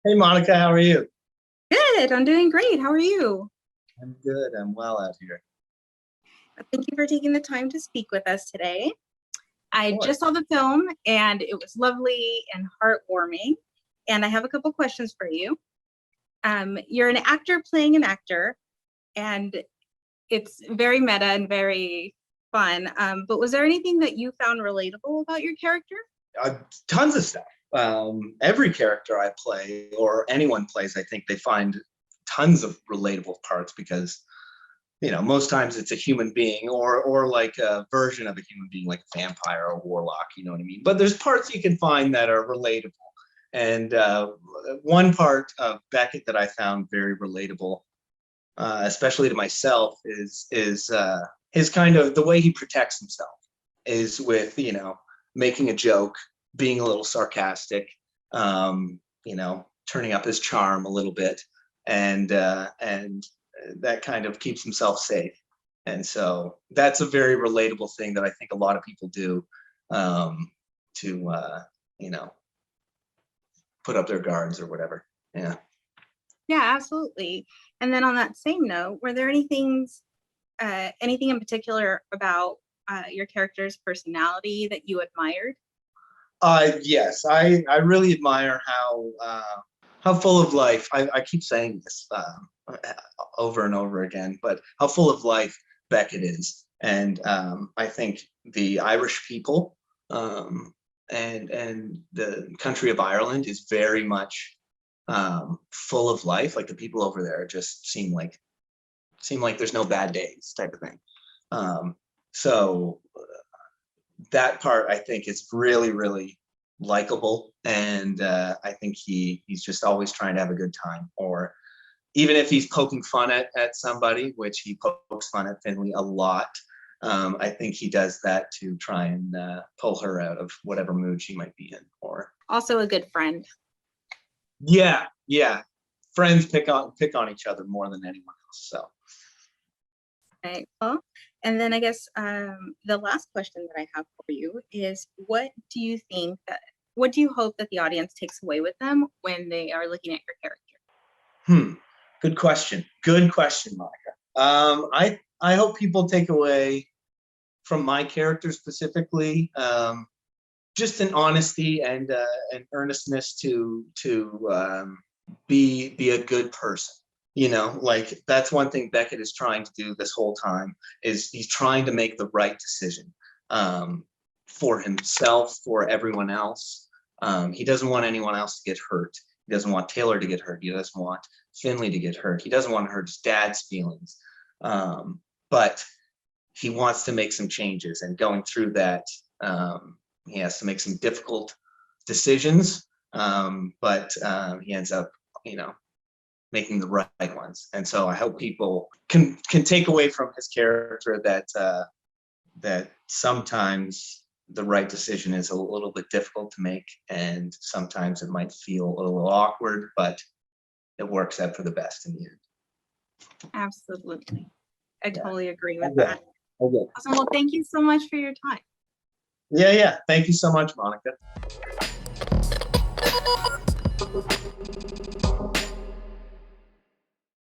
Hey Monica, how are you? Good. I'm doing great. How are you? I'm good. I'm well out here. Thank you for taking the time to speak with us today. Of I course. just saw the film and it was lovely and heartwarming. And I have a couple questions for you. You're an actor playing an actor, and it's very meta and very fun. But was there anything that you found relatable about your character? Tons of stuff. Every character I play or anyone plays, I think they find tons of relatable parts because, most times it's a human being or like a version of a human being, like a vampire or a warlock, you know what I mean? But there's parts you can find that are relatable. And one part of Beckett that I found very relatable, especially to myself, is his kind of the way he protects himself is with making a joke, being a little sarcastic, turning up his charm a little bit, and that kind of keeps himself safe. And so that's a very relatable thing that I think a lot of people do to put up their guards or whatever. Yeah. Yeah, absolutely. And then on that same note, were there anything in particular about your character's personality that you admired? Yes, I really admire how full of life. I keep saying this over and over again, but how full of life Beckett is, and I think the Irish people and the country of Ireland is very much full of life. Like the people over there just seem like there's no bad days type of thing. So that part I think is really, really likable, and I think he's just always trying to have a good time, or even if he's poking fun at somebody, which he pokes fun at Finley a lot. I think he does that to try and pull her out of whatever mood she might be in. Or Also a good friend. yeah, friends pick on each other more than anyone else. So Right. Well, and then I guess the last question that I have for you is, what do you hope that the audience takes away with them when they are looking at your character? Good question. Good question, Monica. I hope people take away from my character specifically just an honesty and an earnestness to be a good person. Like that's one thing Beckett is trying to do this whole time, is he's trying to make the right decision for himself, for everyone else. He doesn't want anyone else to get hurt. He doesn't want Taylor to get hurt. He doesn't want Finley to get hurt. He doesn't want to hurt his dad's feelings. But he wants to make some changes, and going through that, he has to make some difficult decisions. But he ends up, making the right ones. And so I hope people can take away from his character that sometimes the right decision is a little bit difficult to make, and sometimes it might feel a little awkward, but it works out for the best in the end. Absolutely. I totally agree with Okay. that. Awesome. Well, thank you so much for your time. Yeah. Thank you so much, Monica.